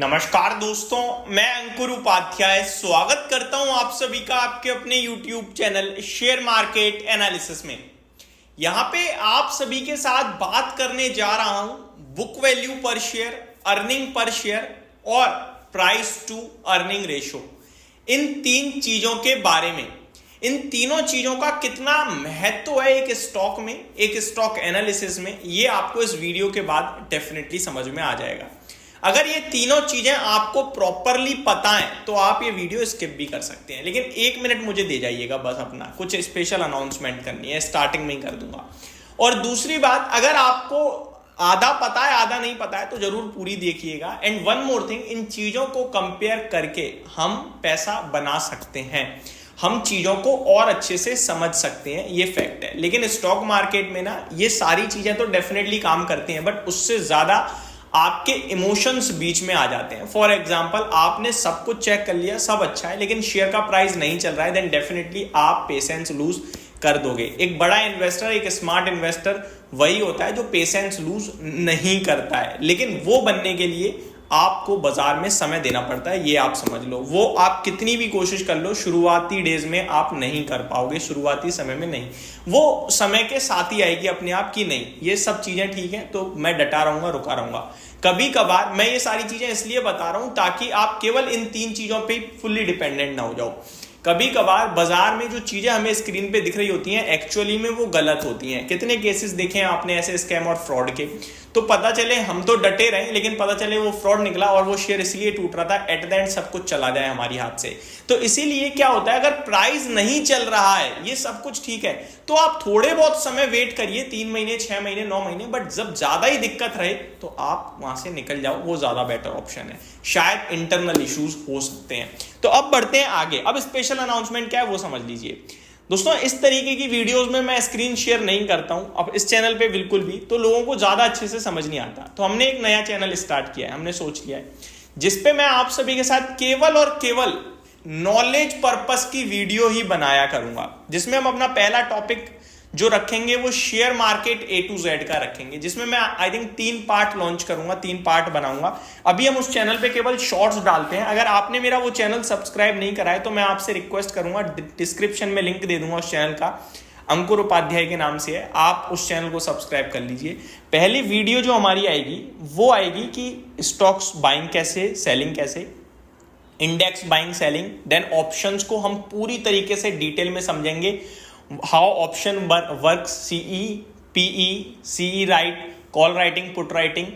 नमस्कार दोस्तों, मैं अंकुर उपाध्याय स्वागत करता हूं आप सभी का आपके अपने YouTube channel share market analysis में। यहां पे आप सभी के साथ बात करने जा रहा हूं बुक वैल्यू पर शेयर, अर्निंग पर शेयर और प्राइस टू अर्निंग रेशो, इन तीन चीजों के बारे में। इन तीनों चीजों का कितना महत्व है एक स्टॉक में, एक स्टॉक एनालिसिस में, ये आपको इस वीडियो के बाद डेफिनेटली समझ में आ जाएगा। अगर ये तीनों चीजें आपको प्रॉपरली पता है तो आप ये वीडियो स्किप भी कर सकते हैं, लेकिन 1 मिनट मुझे दे जाइएगा बस, अपना कुछ स्पेशल अनाउंसमेंट करनी है, स्टार्टिंग में ही कर दूंगा। और दूसरी बात, अगर आपको आधा पता है आधा नहीं पता है तो जरूर पूरी देखिएगा। एंड वन मोर थिंग, इन चीजों को कंपेयर करके हम पैसा बना सकते हैं, हम चीजों को और अच्छे से समझ सकते हैं, ये फैक्ट है। लेकिन स्टॉक मार्केट में ना ये सारी चीजें तो डेफिनेटली काम करती हैं, बट उससे ज्यादा आपके इमोशंस बीच में आ जाते हैं। फॉर एग्जाम्पल, आपने सब कुछ चेक कर लिया, सब अच्छा है, लेकिन शेयर का प्राइस नहीं चल रहा है, देन डेफिनेटली आप पेशेंस लूज कर दोगे। एक बड़ा इन्वेस्टर, एक स्मार्ट इन्वेस्टर वही होता है जो पेशेंस लूज नहीं करता है, लेकिन वो बनने के लिए आपको बाजार में समय देना पड़ता है, ये आप समझ लो। वो आप कितनी भी कोशिश कर लो, शुरुआती डेज में आप नहीं कर पाओगे, शुरुआती समय में नहीं, वो समय के साथ ही आएगी अपने आप की। नहीं, ये सब चीजें ठीक है तो मैं डटा रहूंगा, रुका रहूंगा। कभी कभार मैं ये सारी चीजें इसलिए बता रहा हूं ताकि आप केवल इन तीन चीजों पे फुल्ली डिपेंडेंट ना हो जाओ। कभी कभार बाजार में जो चीजें हमें स्क्रीन पे दिख रही होती हैं, एक्चुअली में वो गलत होती हैं। कितने केसेस देखे हैं आपने ऐसे स्कैम और फ्रॉड के, तो पता चले हम तो डटे रहे लेकिन पता चले वो फ्रॉड निकला और वो शेयर इसलिए टूट रहा था, एट द एंड सब कुछ चला जाए हमारी हाथ से। तो इसीलिए क्या होता है, अगर प्राइस नहीं चल रहा है, ये सब कुछ ठीक है, तो आप थोड़े बहुत समय वेट करिए, 3 महीने, 6 महीने, 9 महीने, बट जब ज्यादा ही दिक्कत रहे तो आप वहां से निकल जाओ, वो ज्यादा बेटर ऑप्शन है। शायद इंटरनल इश्यूज हो सकते हैं। तो अब बढ़ते हैं आगे। अब स्पेशल अनाउंसमेंट क्या है वो समझ लीजिए दोस्तों। इस तरीके की वीडियोस में मैं स्क्रीन शेयर नहीं करता हूं अब इस चैनल पे बिल्कुल भी, तो लोगों को ज्यादा अच्छे से समझ नहीं आता। तो हमने एक नया चैनल स्टार्ट किया है, हमने सोच लिया है, जिसपे मैं आप सभी के साथ केवल और केवल नॉलेज पर्पस की वीडियो ही बनाया करूंगा, जिसमें हम अपना पहला टॉपिक जो रखेंगे वो share market A to Z का रखेंगे, जिसमें मैं आई थिंक 3 पार्ट लॉन्च करूंगा, 3 पार्ट बनाऊंगा। अभी हम उस चैनल पे केवल शॉर्ट्स डालते हैं। अगर आपने मेरा वो चैनल सब्सक्राइब नहीं करा है तो मैं आपसे रिक्वेस्ट करूंगा, डिस्क्रिप्शन में लिंक दे दूंगा उस चैनल का, अंकुर उपाध्याय के नाम से है, आप उस चैनल को सब्सक्राइब कर लीजिए। पहली वीडियो जो हमारी आएगी वो आएगी कि स्टॉक्स बाइंग कैसे, सेलिंग कैसे, index buying selling, then options को हम पूरी तरीके से डिटेल में समझेंगे। How option works, CE, PE, CE right, call writing, put writing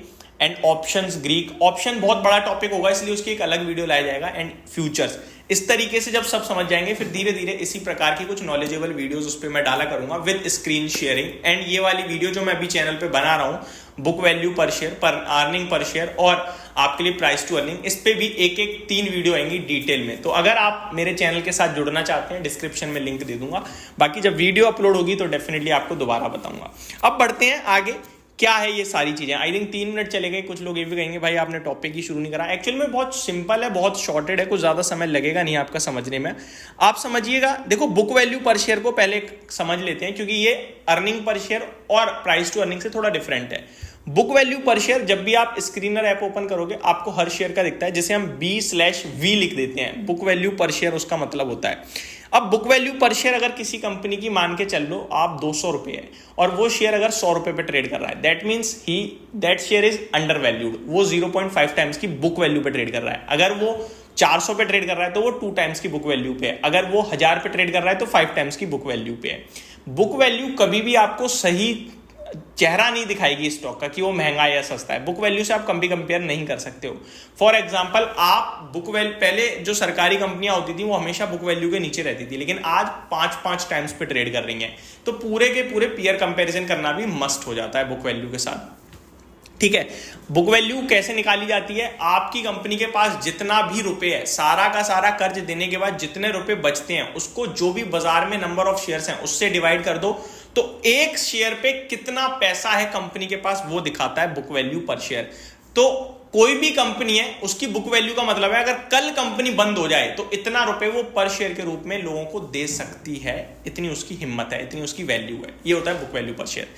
and options Greek. Option बहुत बड़ा टॉपिक होगा इसलिए उसकी एक अलग वीडियो लाया जाएगा। एंड फ्यूचर्स, इस तरीके से जब सब समझ जाएंगे फिर धीरे धीरे इसी प्रकार की कुछ नॉलेजेबल वीडियोस उस पर मैं डाला करूंगा विद स्क्रीन शेयरिंग। एंड ये वाली वीडियो जो मैं अभी चैनल पे बना रहा हूं, बुक वैल्यू पर शेयर, पर अर्निंग पर शेयर और आपके लिए प्राइस टू अर्निंग, इस पे भी एक 3 वीडियो आएंगी डिटेल में। तो अगर आप मेरे चैनल के साथ जुड़ना चाहते हैं, डिस्क्रिप्शन में लिंक दे दूंगा। बाकी जब वीडियो अपलोड होगी तो डेफिनेटली आपको दोबारा बताऊंगा। अब बढ़ते हैं आगे, क्या है ये सारी चीजें। आई थिंक 3 मिनट चले गए। कुछ लोग ये भी कहेंगे भाई आपने टॉपिक ही शुरू नहीं करा। एक्चुअली में बहुत सिंपल है, बहुत शॉर्टेड है, कुछ ज्यादा समय लगेगा नहीं आपका समझने में। आप समझिएगा, देखो बुक वैल्यू पर शेयर को पहले समझ लेते हैं, क्योंकि ये अर्निंग पर शेयर और प्राइस टू अर्निंग से थोड़ा डिफरेंट है। बुक वैल्यू पर शेयर, जब भी आप स्क्रीनर ऐप ओपन करोगे आपको हर शेयर का दिखता है, जिसे हम B/V लिख देते हैं। बुक वैल्यू पर शेयर उसका मतलब होता है। अब बुक वैल्यू पर शेयर अगर किसी कंपनी की मान के चल लो आप 200 रुपए है और वो शेयर अगर 100 रुपए पे ट्रेड कर रहा है, that means that share is under valued. वो 0.5 टाइम्स की बुक वैल्यू पे ट्रेड कर रहा है। अगर वो 400 पे ट्रेड कर रहा है तो वो 2 टाइम्स की बुक वैल्यू पे है। अगर वो 1000 पे ट्रेड कर रहा है तो 5 टाइम्स की बुक वैल्यू पे है। बुक वैल्यू कभी भी आपको सही चेहरा नहीं दिखाएगी स्टॉक का कि वो महंगा है या सस्ता है। बुक वैल्यू से आप कभी कंपेयर नहीं कर सकते हो। फॉर एग्जांपल, आप बुक वैल्यू, पहले जो सरकारी कंपनियां होती थी वो हमेशा बुक वैल्यू के नीचे रहती थी, लेकिन आज 5 टाइम्स पे ट्रेड कर रही हैं। तो पूरे के पूरे पीयर कंपैरिजन करना भी मस्ट हो जाता है बुक वैल्यू के साथ। ठीक है, बुक वैल्यू कैसे निकाली जाती है? आपकी कंपनी के पास जितना भी रुपए है, सारा का सारा कर्ज देने के बाद जितने रुपए बचते हैं उसको जो भी बाजार में नंबर ऑफ शेयर्स हैं उससे डिवाइड कर दो, तो एक शेयर पे कितना पैसा है कंपनी के पास वो दिखाता है बुक वैल्यू पर शेयर। तो कोई भी कंपनी है उसकी बुक वैल्यू का मतलब है अगर कल कंपनी बंद हो जाए तो इतना रुपए वो पर शेयर के रूप में लोगों को दे सकती है, इतनी उसकी हिम्मत है, इतनी उसकी वैल्यू है। ये होता है बुक वैल्यू पर शेयर।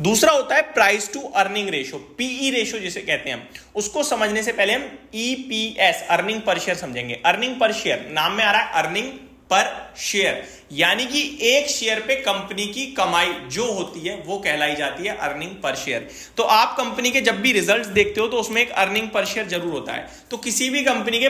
दूसरा होता है price to earning ratio, PE ratio जिसे कहते हैं हम। उसको समझने से पहले हम ईपीएस अर्निंग पर शेयर समझेंगे। अर्निंग पर शेयर नाम में आ रहा है अर्निंग पर शेयर, यानी कि एक शेयर पे कंपनी की कमाई जो होती है वो कहलाई जाती है अर्निंग पर शेयर। तो आप कंपनी के जब भी रिजल्ट्स देखते हो तो उसमें एक अर्निंग पर शेयर जरूर होता है। तो किसी भी कंपनी के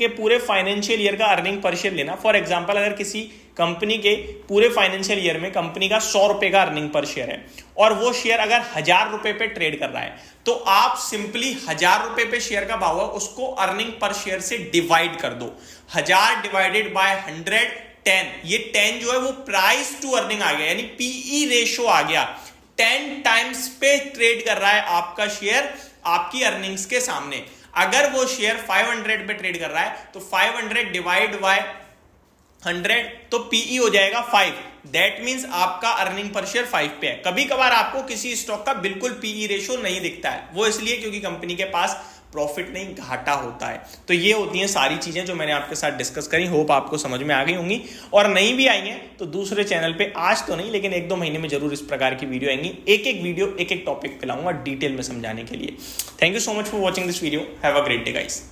पूरे फाइनेंशियल ईयर का अर्निंग पर शेयर लेना। फॉर एग्जांपल अगर किसी कंपनी के पूरे फाइनेंशियल ईयर में कंपनी का 100 रुपए का अर्निंग पर शेयर है और वो शेयर अगर 1000 रुपए पे ट्रेड कर रहा है, तो आप सिंपली 1000 रुपए पे शेयर का भाव है उसको अर्निंग पर शेयर से डिवाइड कर दो। 1000 डिवाइडेड बाय 100 10, ये 10 जो है वो प्राइस टू अर्निंग आ गया, यानी पीई रेशो आ गया। 10 टाइम्स पे ट्रेड कर रहा है आपका शेयर आपकी अर्निंग्स के सामने। अगर वो शेयर 500 पे ट्रेड कर रहा है तो 500 डिवाइड बाय 100 तो पीई हो जाएगा 5। दैट मींस आपका अर्निंग पर शेयर 5 पे है। कभी कभार आपको किसी स्टॉक का बिल्कुल पीई रेशो नहीं दिखता है, वो इसलिए क्योंकि कंपनी के पास प्रॉफिट नहीं घाटा होता है। तो ये होती हैं सारी चीजें जो मैंने आपके साथ डिस्कस करी। होप आपको समझ में आ गई होंगी, और नहीं भी आई हैं तो दूसरे चैनल पे आज तो नहीं लेकिन 1-2 महीने में जरूर इस प्रकार की वीडियो आएंगी। एक एक वीडियो एक एक टॉपिक पे लाऊंगा डिटेल में समझाने के लिए। Thank you so much for watching this video. Have a great day guys.